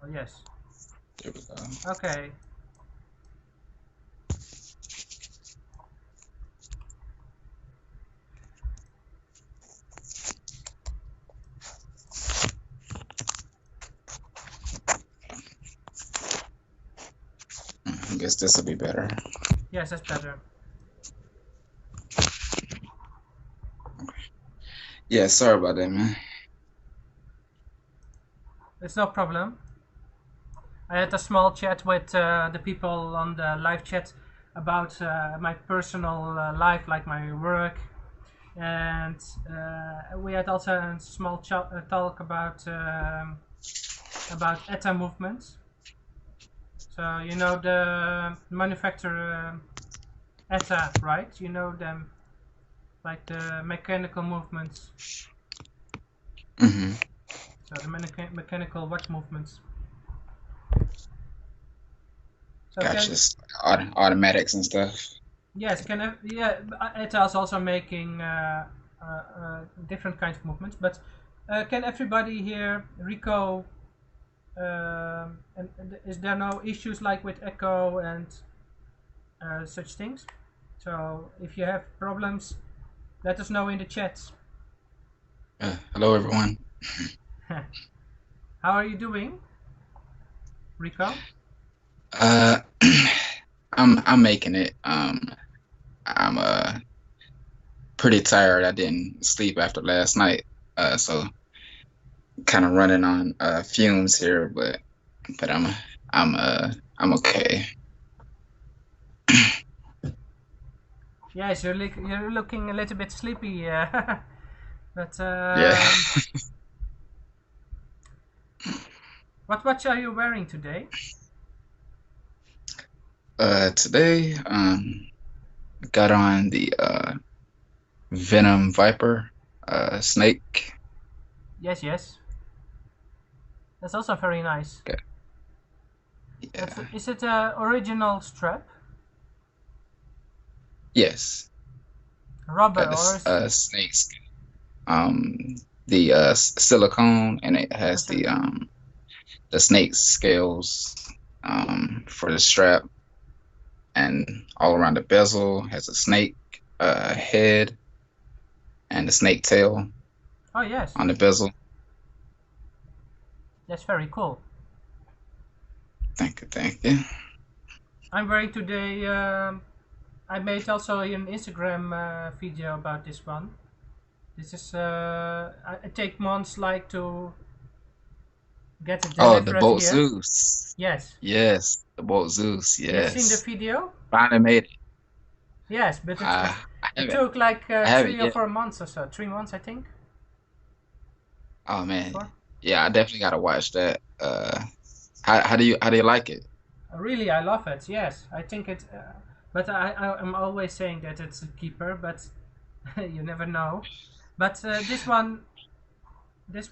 Oh, yes. There we go. Okay. I guess this will be better. Yes, that's better. Yeah, sorry about that, man. It's no problem. I had a small chat with the people on the live chat about my personal life, like my work, and we had also a small talk about ETA movements. So you know the manufacturer ETA, right? You know them, like the mechanical movements. Mm-hmm. So the mechanical watch movements. So Gotcha. can Automatics and stuff. yes, yeah, ETA is also making different kinds of movements. But can everybody here, Rico? And is there no issues like with echo and such things? So if you have problems, let us know in the chats. Hello, everyone. How are you doing, Rico? Uh, I'm making it. I'm pretty tired. I didn't sleep after last night. So kind of running on fumes here, but I'm okay. Yes, you're looking a little bit sleepy, but Yeah. what watch are you wearing today? Today got on the Venom Viper snake. Yes, yes, that's also very nice. Okay. Yeah. Is it a original strap, Yes. rubber, Got or this is snakes. Um, the silicone, and it has is it, the snake scales for the strap, and all around the bezel has a snake head and a snake tail oh yes, on the bezel. that's very cool. Thank you, thank you. I'm wearing today. I made also an Instagram video about this one. This is I take months like to get it Oh, the delivered Bolt here. Zeus. Yes, Yes, the Bolt Zeus. you've seen the Yes, video. finally made it. Yes, but I it haven't, took like I haven't three or yet. 4 months or so. 3 months, I think. Oh man, Four. yeah, I definitely gotta watch that. How do you like it? Really, I love it. Yes, I think it. But I'm always saying that it's a keeper, but you never know. But this one, it's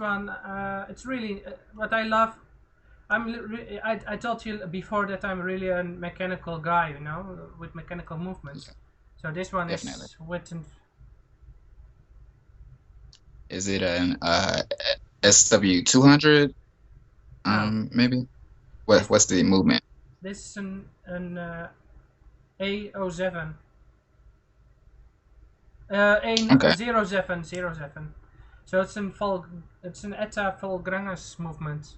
really what I love. I told you before that I'm really a mechanical guy, you know, with mechanical movements. So this one Definitely. is with an, Is it an SW200? no, Maybe. this What's the movement? this is an A07, Okay. A0707. So it's an ETA Volgranges movement.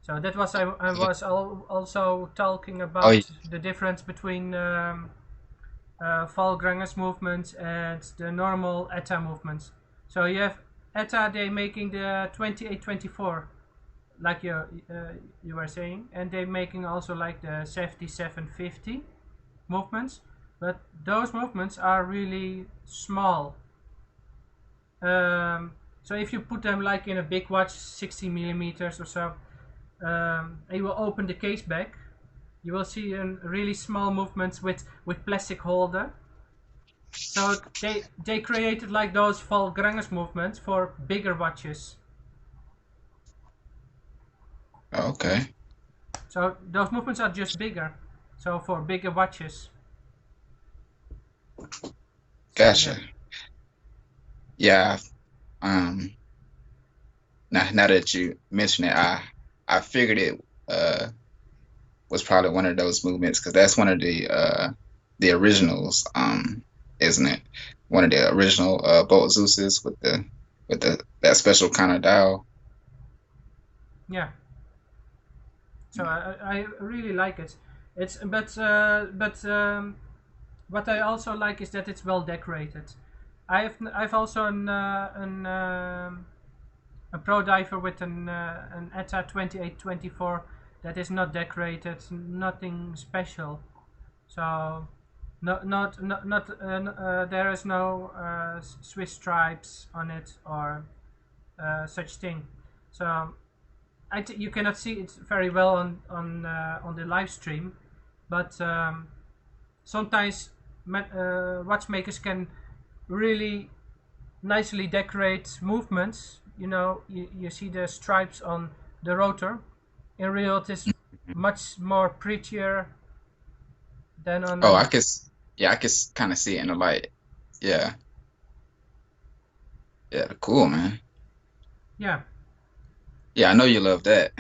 So that was I Okay. was also talking Oh, yeah. about the difference between Volgranges movements and the normal ETA movements. So you have ETA, they making the 2824, like you were saying, and they making also like the 7750 movements, but those movements are really small. So if you put them like in a big watch, 60 millimeters or so, and you will open the case back, you will see really small movements with plastic holder. So they created like those Volgranges movements for bigger watches. Okay. So those movements are just bigger. So for bigger watches. So Gotcha. yeah. Yeah. Um. Now that you mention it, I I figured it was probably one of those movements because that's one of the originals, isn't it? One of the original Bolt Zeus's with the that special kind of dial. Yeah. So I really like it. It's what I also like is that it's well decorated. I've also a pro diver with an ETA 2824 that is not decorated, nothing special. So there is no Swiss stripes on it or such thing. So you cannot see it very well on the live stream, but sometimes watchmakers can really nicely decorate movements. You see the stripes on the rotor. In real, it is much more prettier than on Oh, an. yeah, I could kind of see it in the light. Yeah, yeah, cool, man. Yeah, Yeah, I know you love that.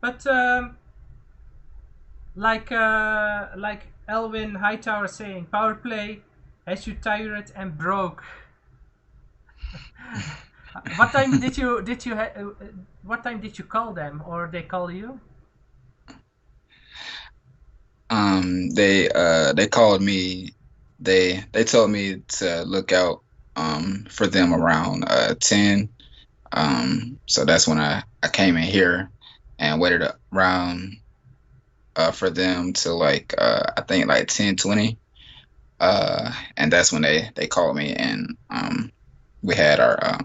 but like Elwin Hightower saying, power play has you tired and broke. What time what time did you call them, or they call you? They called me. They told me to look out for them around 10. So that's when I came in here and waited around for them to like I think like 10:20. And that's when they called me and we had our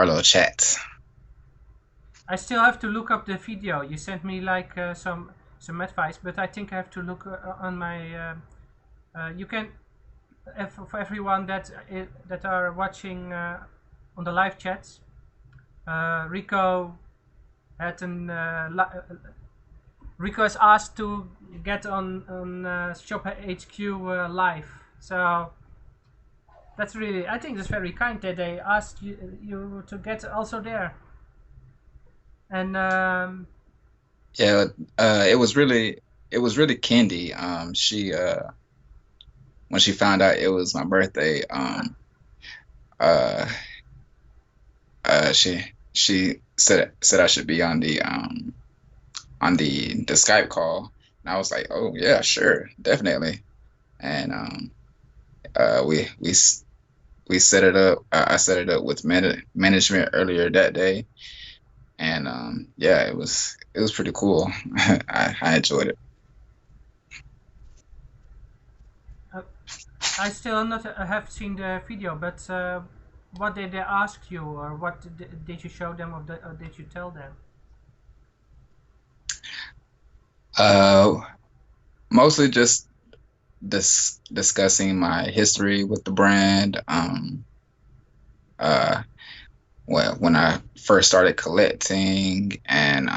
little chats. I still have to look up the video. You sent me like some advice, but I think I have to look on my. You can for everyone that are watching on the live chats. Rico had an Rico is asked to get on ShopHQ live. So that's really, I think that's very kind that they asked you to get also there. And Yeah, it was really Candy. She when she found out it was my birthday, uh she said I should be on the Skype call, and I was like, oh yeah, sure, definitely. And we set it up. I set it up with management earlier that day, and yeah, it was pretty cool. I enjoyed it. uh, I still not have seen the video, but what did they ask you, or what did you show them, or did you tell them? Uh, Mostly just discussing my history with the brand. Uh, well, when I first started collecting, and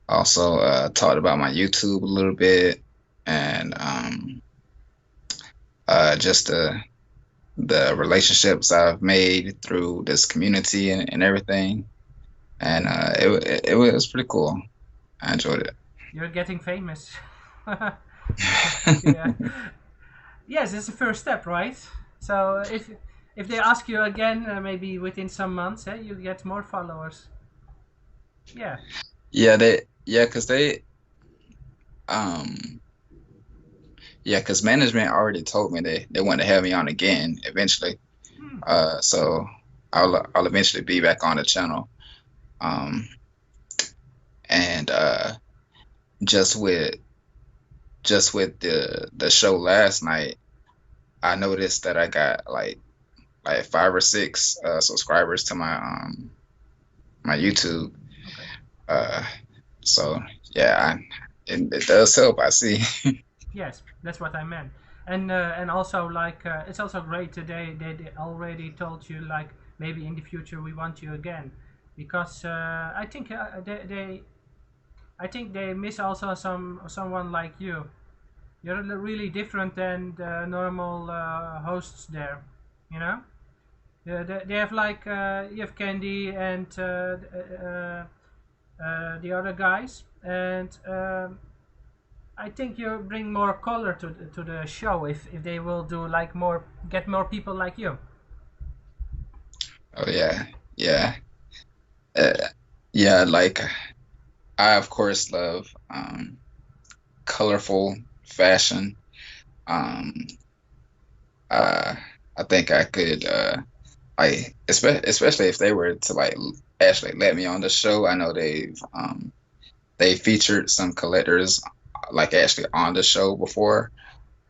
also talked about my YouTube a little bit, and just the relationships I've made through this community and everything. And it was pretty cool. I enjoyed it. You're getting famous. Yeah. Yes, it's the first step, right? So if they ask you again, maybe within some months, you get more followers. Yeah. Yeah, because um yeah, because management already told me they want to have me on again eventually. Hmm. So I'll eventually be back on the channel. Um, and just with just with the show last night, I noticed that I got like 5 or 6 subscribers to my YouTube. Okay. Uh, so yeah, it does help. I see. Yes, that's what I meant. And also like it's also great today they already told you like maybe in the future we want you again, because I think they miss also someone like you. You're really different than the normal hosts there, you know. Yeah, they have like you have Candy and the other guys, and I think you bring more color to the show if they will do like more get more people like you. Oh yeah, yeah, uh, yeah. Like I of course love colorful fashion. Um, uh, I think I could like especially if they were to like actually let me on the show. I know they featured some collectors like actually on the show before.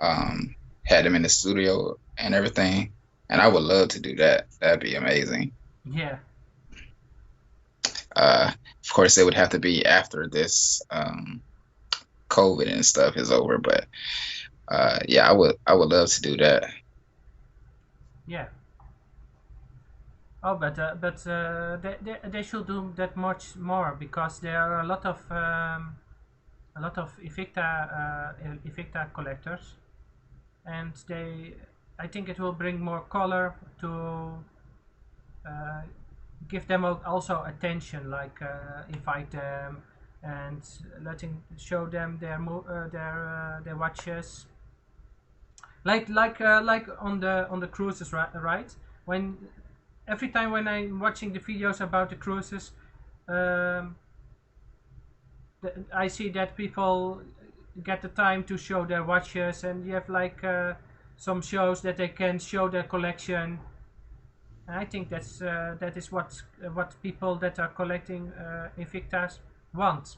Um, had them in the studio and everything, and I would love to do that. That'd be amazing. Yeah, Of course, it would have to be after this COVID and stuff is over, but yeah, I would love to do that. yeah. Oh, but they should do that much more because there are a lot of Invicta collectors, and they I think it will bring more color to uh, give them also attention, like invite them and letting show them their watches, like on the cruises, right? When every time when I'm watching the videos about the cruises, um, I see that people get the time to show their watches, and you have like some shows that they can show their collection. And I think that is what people that are collecting Invictas want.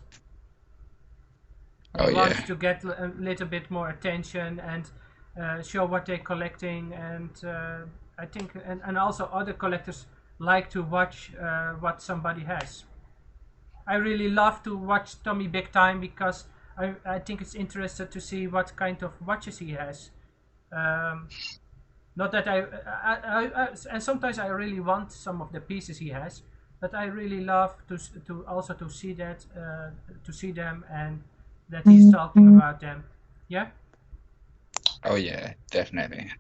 They Oh want yeah, to get a little bit more attention and show what they're collecting, and I think and also other collectors like to watch what somebody has. I really love to watch Tommy Big Time because I think it's interesting to see what kind of watches he has. Um, Not that and sometimes I really want some of the pieces he has, but I really love to also to see them and that he's talking about them. Yeah. oh yeah, definitely.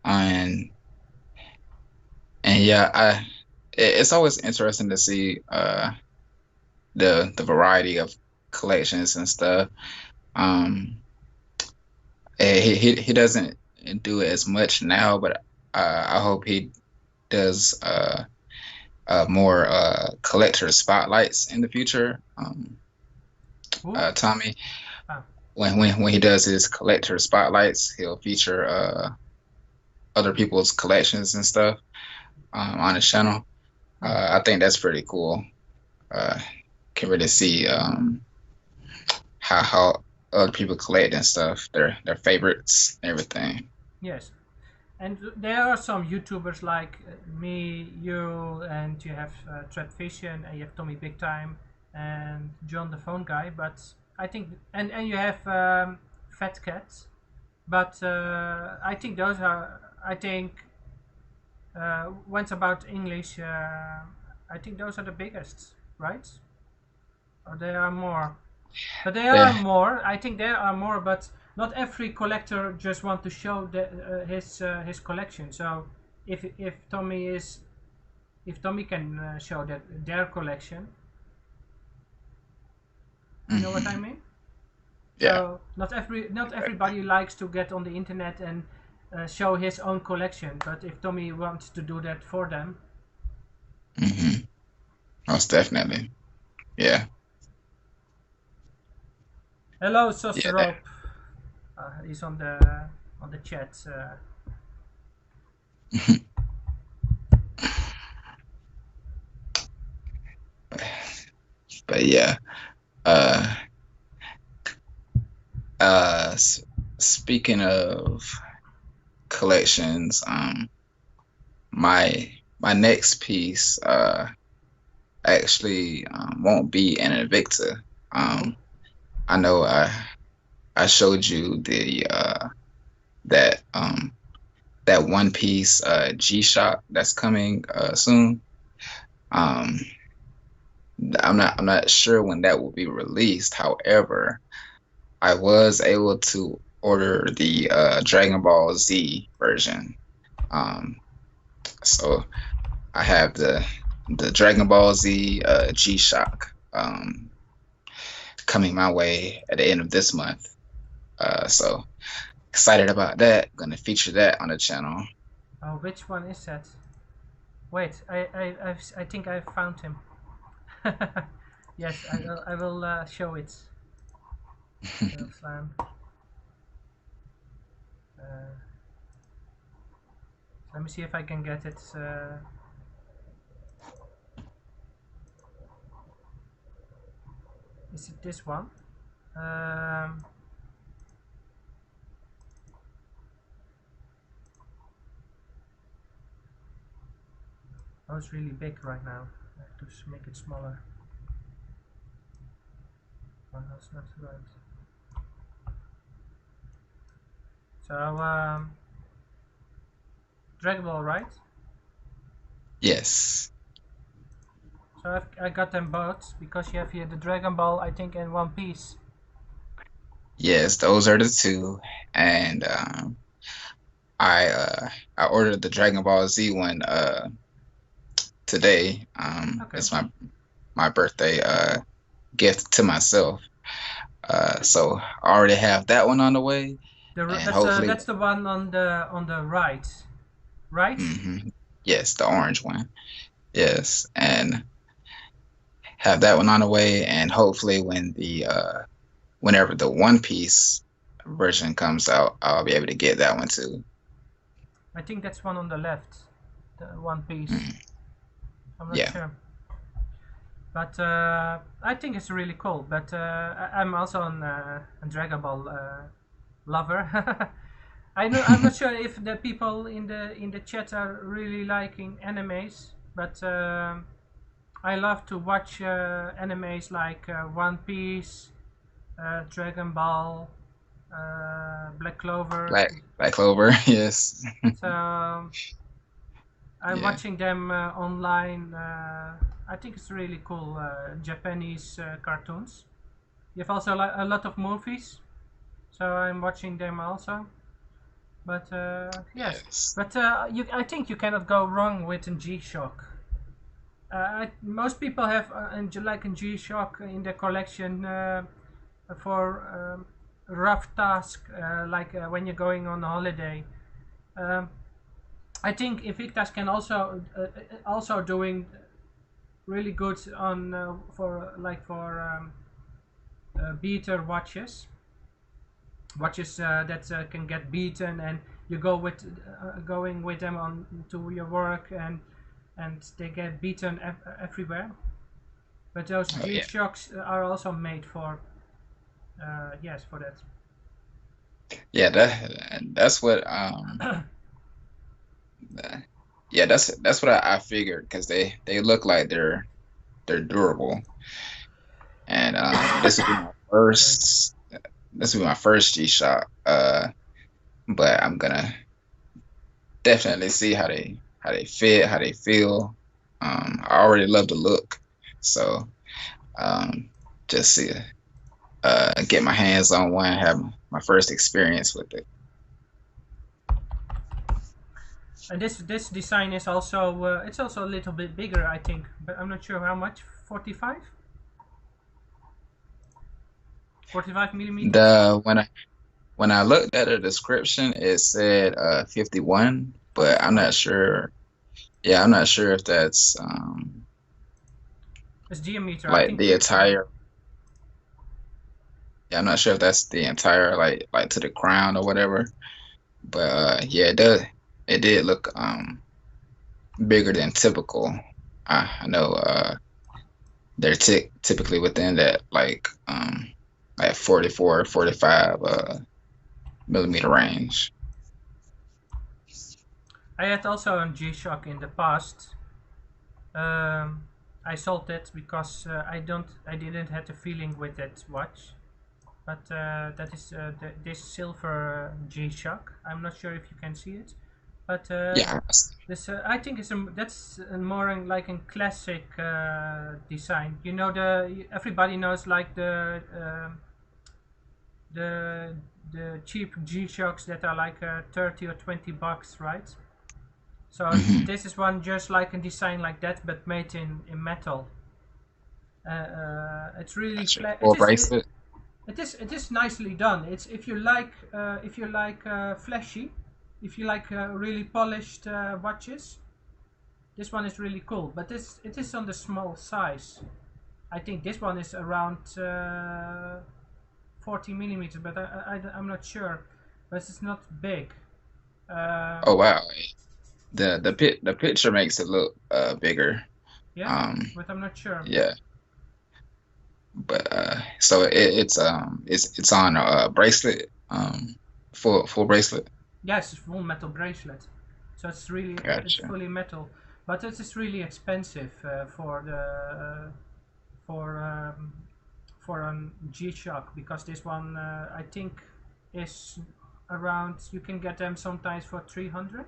And and yeah, it's always interesting to see the variety of collections and stuff. Um, he doesn't do it as much now, but I hope he does more collector spotlights in the future. Who? Tommy, Ah, when he does his collector spotlights, he'll feature other people's collections and stuff on his channel. hmm. I think that's pretty cool. Uh, can really see how other people collect and stuff, their favorites, everything. Yes. And there are some YouTubers like me, you, and you have Trap Vision, and you have Tommy Big Time, and John the Phone Guy. But I think, and you have Fat Cat. But I think those are. I think once about English, I think those are the biggest, right? Or there are more. But there are Yeah, more. I think there are more, but not every collector just want to show his collection. So if Tommy is if Tommy can show that their collection, you know what I hmm, mean? yeah, So not everybody likes to get on the internet and show his own collection. But if Tommy wants to do that for them, hmm, most definitely. Yeah, hello, yeah, Saucer Rope. He's on the chat. but yeah. Uh, Speaking of collections, my next piece actually won't be an Invicta. Oh, Um, I know I showed you the that one piece G-Shock that's coming soon. Um, I'm not sure when that will be released. However, I was able to order the Dragon Ball Z version. Um, so I have the Dragon Ball Z G-Shock coming my way at the end of this month. So excited about that. Gonna feature that on the channel. Oh, which one is that? Wait, I think I found him. Yes, I will show it. Slam. Let me see if I can get it. Is it this one? Oh, it's really big right now. I have to make it smaller. Oh, that's not right. So, Dragon Ball, right? Yes. So I got them both because you have here the Dragon Ball, I think, in one piece. Yes, those are the two. And I I ordered the Dragon Ball Z one today. Okay. It's my birthday gift to myself. So I already have that one on the way, and hopefully, That's the one on the right, right? hmm yes, the orange one. Yes, and have that one on the way, and hopefully when the whenever the One Piece version comes out, I'll be able to get that one too. I think that's one on the left, the one piece. Mm, I'm not yeah. sure, but I think it's really cool. But I'm also a Dragon Ball lover. I know I'm not sure if the people in the chat are really liking animes, but I love to watch animes like One Piece, Dragon Ball, Black Clover. Black Clover, yes. So I'm Yeah. watching them online. I think it's really cool. Japanese cartoons. You have also a lot of movies, so I'm watching them also. But yes, Yes. but I think you cannot go wrong with a G-Shock. Most people have like a G-Shock in their collection for rough task, like when you're going on holiday. Um, I think Invictas can also doing really good on for beater watches that can get beaten, and you go with going with them on to your work, and they get beaten everywhere. But those Oh yeah. G-Shocks are also made for yes, for that. Yeah, that's what yeah, that's what I figured because they look like they're durable. And this will be my first G-Shock. But I'm gonna definitely see how they fit, how they feel. I already love the look, so um, just see get my hands on one, have my first experience with it. And this design is also it's also a little bit bigger, I think, but I'm not sure how much. 45, 45 millimeters. The when I looked at the description, it said 51, but I'm 51. not sure. Yeah, I'm not sure if that's It's diameter. I like think the 51. entire. Yeah, I'm not sure if that's the entire like to the crown or whatever. But yeah, it did look bigger than typical. I know they're typically within that like 44, 45 millimeter range. I had also a G-Shock in the past. Um, I sold it because I didn't have the feeling with that watch. But that is this silver G-Shock. I'm not sure if you can see it, but Yeah. this I think that's more like a classic design. You know, the everybody knows like the the cheap G-Shocks that are like 30 or 20 bucks, right? So Hmm. this is one just like a design like that, but made in metal. It's really Gotcha. flat. Full bracelet. It is nicely done. It's if you like flashy, if you like really polished watches, this one is really cool. But this it is on the small size. I think this one is around 40 millimeters, but I'm not sure. But it's not big. Oh Um, wow. The picture makes it look bigger. yeah, Um, but I'm not sure. yeah, but so it's on a bracelet, full bracelet. Yes, it's full metal bracelet, so it's Gotcha. fully metal, but it is really expensive for for a G-Shock because this one I think is around. You can get them sometimes for 300.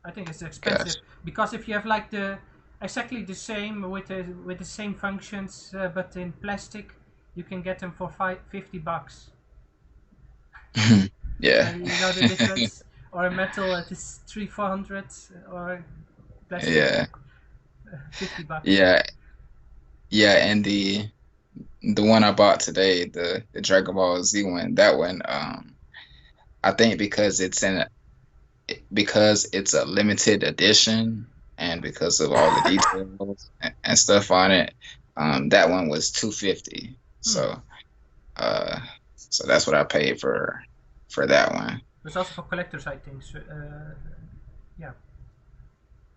I think it's expensive Gotcha. because if you have like the exactly the same with the same functions but in plastic, you can get them for $50. Yeah. You know the difference, or a metal it is 300-400, or plastic Yeah. $50. Yeah. Yeah. And the one I bought today, the Dragon Ball Z one, that one, I think because it's a limited edition and because of all the details and stuff on it, that one was 250. Hmm. Uh, so that's what I paid for that one. It's also for collectors, I think. So, yeah.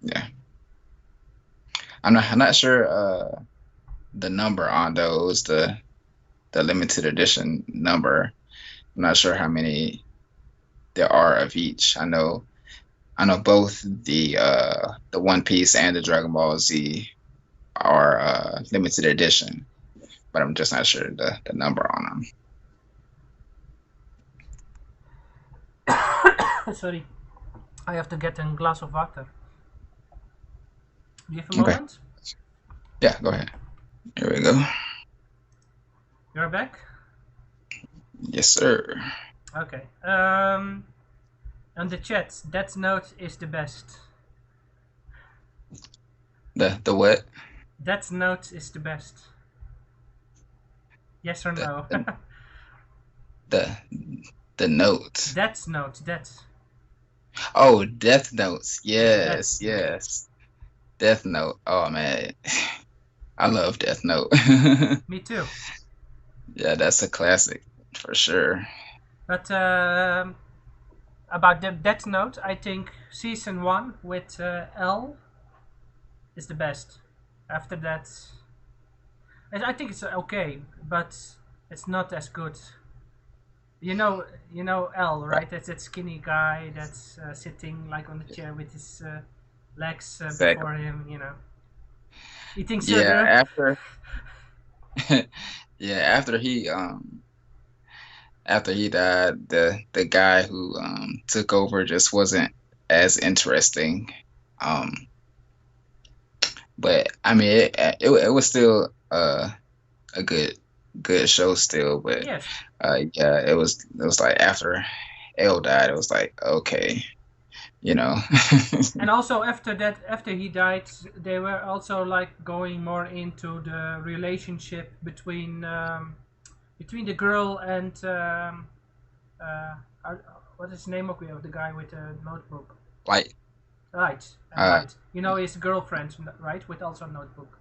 Yeah, I'm not sure the number on those, the limited edition number. I'm not sure how many there are of each. I know both the One Piece and the Dragon Ball Z are limited edition, but I'm just not sure the number on Sorry, I have to get a glass of water. Do you have a them. Okay, moment? yeah, go ahead. Here we go. You're back. Yes, sir. Okay. On the chat, that note is the best. The what? That note is the best. Yes or The no? the the, the note. That's note. That's Oh, Death Notes. yeah. That's Yes, yeah. yes. Death Note. Oh man, I love Death Note. Me too. Yeah, that's a classic for sure. But about the Death Note, I think season one with L is the best. After that, I think it's okay, but it's not as good. You know L, right? That's that skinny guy that's sitting like on the chair with his legs Exactly. before him. You know, eating Yeah, sugar. yeah, after he died, the guy who took over just wasn't as interesting. Um, but I mean, it was still a good show still. But Yes, yeah, it was like after L died, it was like okay, you know. and also after that, after he died, they were also like going more into the relationship between the girl and uh, what is the name of the guy with the notebook? Like Right, uh, right. You know his girlfriend, right, with also a notebook.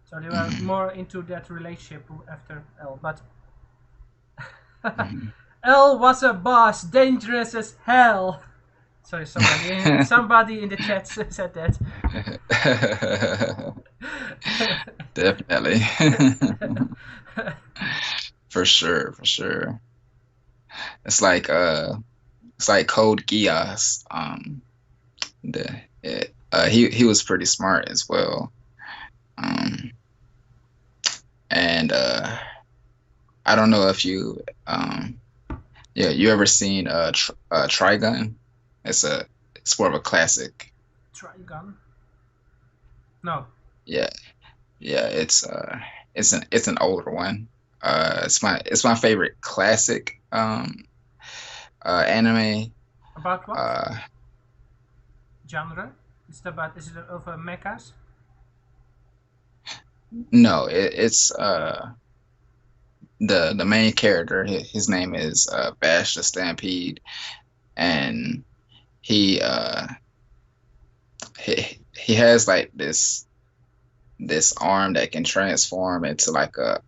So they were mhm, more into that relationship after L. But mhm. L was a boss, dangerous as hell. Sorry, somebody in the chat said that. Definitely. For sure, for sure. It's like Code Geass. He was pretty smart as well. Um and I don't know if yeah, you ever seen Trigun? It's a it's more of a classic. Trigun? No. Yeah, yeah, it's an older one. It's my favorite classic anime. About what? genre? Is it over mechas? No, it's the main character. His name is Bash the Stampede, and he uh he has like this arm that can transform into like a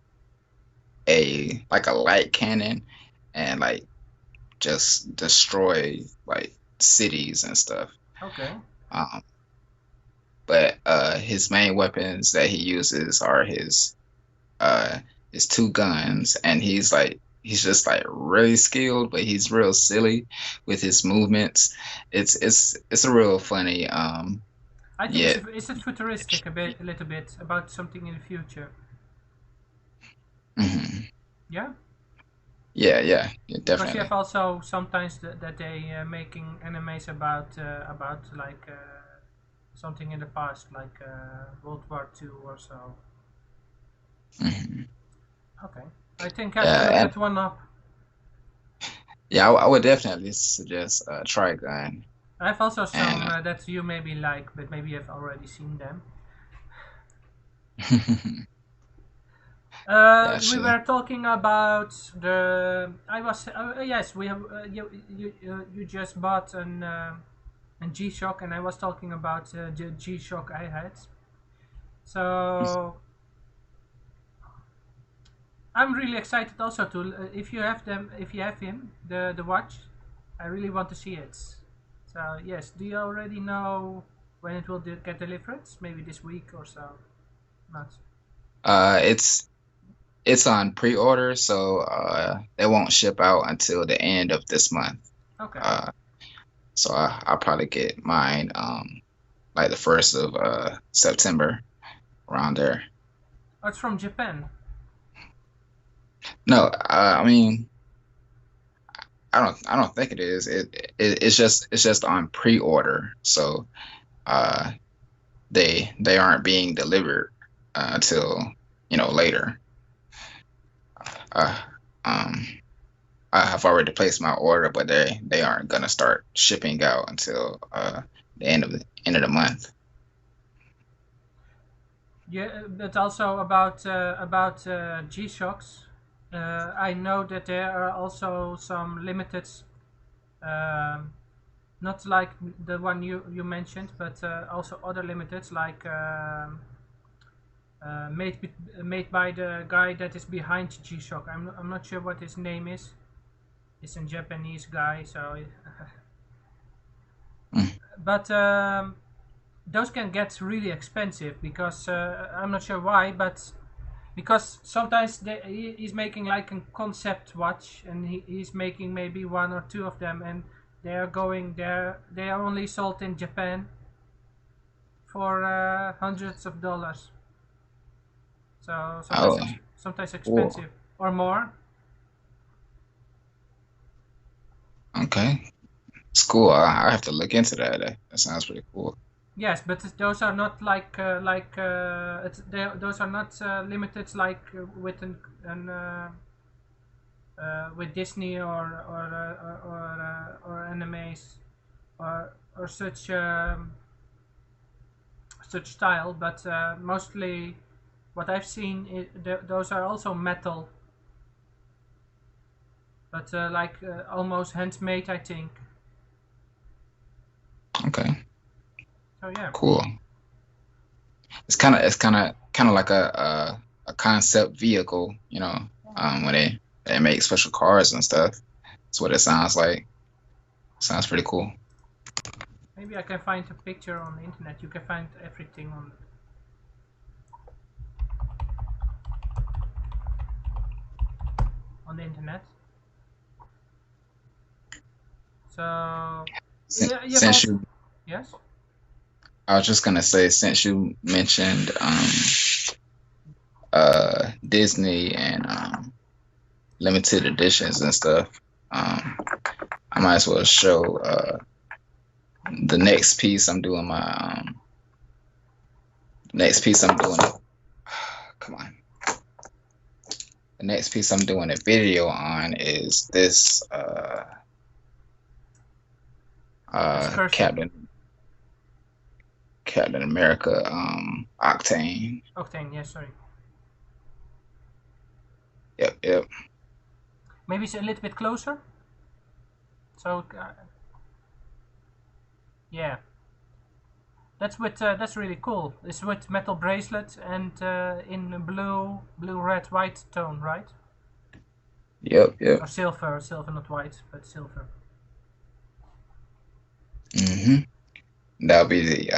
light cannon and like just destroy like cities and stuff. Okay. Um, but his main weapons that he uses are uh his two guns, and he's just like really skilled, but he's real silly with his movements. It's a real funny I think yeah. is it futuristic a little bit about something in the future? Mhm. Yeah, Yeah, because you have definitely. also sometimes that they making animes about like something in the past, like World War II or so. Mhm. Okay, I think I have to Yeah, look and that one up. yeah, I would definitely suggest Trigun. I have also And some that you maybe like, but maybe you have already seen them. We gotcha. were talking about the. I was yes. We have you just bought an G-Shock, and I was talking about the G-Shock I had. So I'm really excited also to if you have them, if you have him, the watch. I really want to see it. So yes, do you already know when it will get delivered? Maybe this week or so. Not. It's on pre-order, so it won't ship out until the end of this month. Okay. Uh, so I'll probably get mine like the 1st of September around there. Oh, it's from Japan. No, I mean I don't think it is. It's just on pre-order, so uh they aren't being delivered until later. Uh, um, I have already placed my order, but they aren't gonna start shipping out until the end of the month. Yeah, but also about G-Shocks. I know that there are also some limited, um, not like the one you mentioned, but also other limiteds like made by the guy that is behind G-Shock. I'm not sure what his name is. It's a Japanese guy, so Mm. but those can get really expensive because I'm not sure why, but because sometimes he's making like a concept watch and he's making maybe one or two of them and they are going there, they are only sold in Japan for hundreds of dollars, so Oh, sometimes cool. expensive or more. Okay, it's cool. I have to look into that. That sounds pretty cool. Yes, but those are not those are not limited like with an with Disney or animes or such style, but mostly what I've seen those are also metal, but almost handmade, I think. Okay, So yeah, cool. It's kind of like a concept vehicle, when they make special cars and stuff. That's what it sounds like. Sounds pretty cool. maybe I can find a picture on the internet. You can find everything on the internet. So yeah, you've Since also you, yes. I was just gonna say, since you mentioned Disney and limited editions and stuff, I might as well show the next piece I'm doing my next piece I'm doing. Come on. The next piece I'm doing a video on is this Excursion. Captain. Captain America, Octane. Octane, yes, sorry. Yep, yep. Maybe it's a little bit closer. So yeah, that's really cool. It's with metal bracelet and in blue, red, white tone, right? Yep, yep. Or silver, silver, not white, but silver. hmm That'll be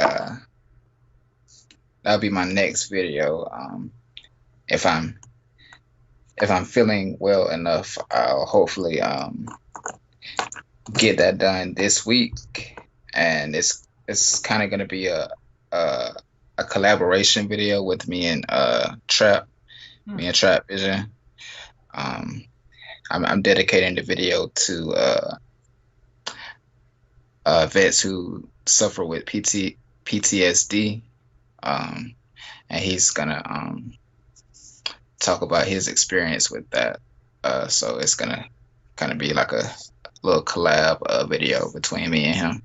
that'll be my next video. If I'm if I'm feeling well enough, I'll hopefully get that done this week, and it's kind of gonna be a a collaboration video with Hmm. me and Trap Vision. Um, I'm dedicating the video to vets who suffer with PTSD, um, and he's gonna talk about his experience with that. So it's gonna kind of be like a little collab video between me and him.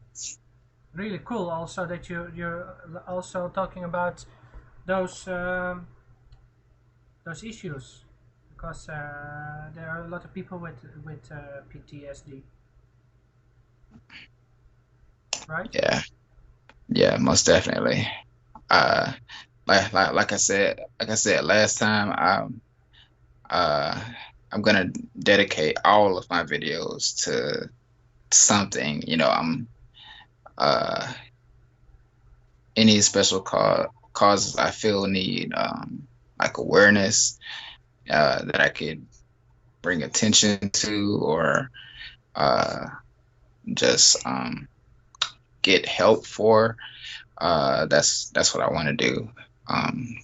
Really cool. Also that you're also talking about those those issues because there are a lot of people with PTSD, right? Yeah, yeah, most definitely. Uh, like I said last time, uh, I'm gonna dedicate all of my videos to something. Uh, any special causes I feel need like awareness that I could bring attention to, or uh, just get help for. That's what I want to do. I'm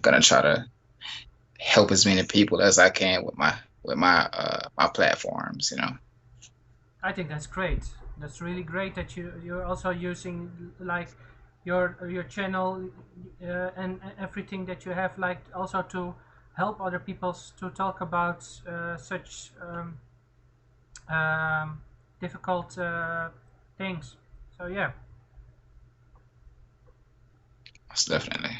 gonna try to help as many people as I can with my platforms. I think that's great. That's really great that you're also using like your channel and everything that you have like also to help other people to talk about such um, difficult things. So yeah, Most definitely.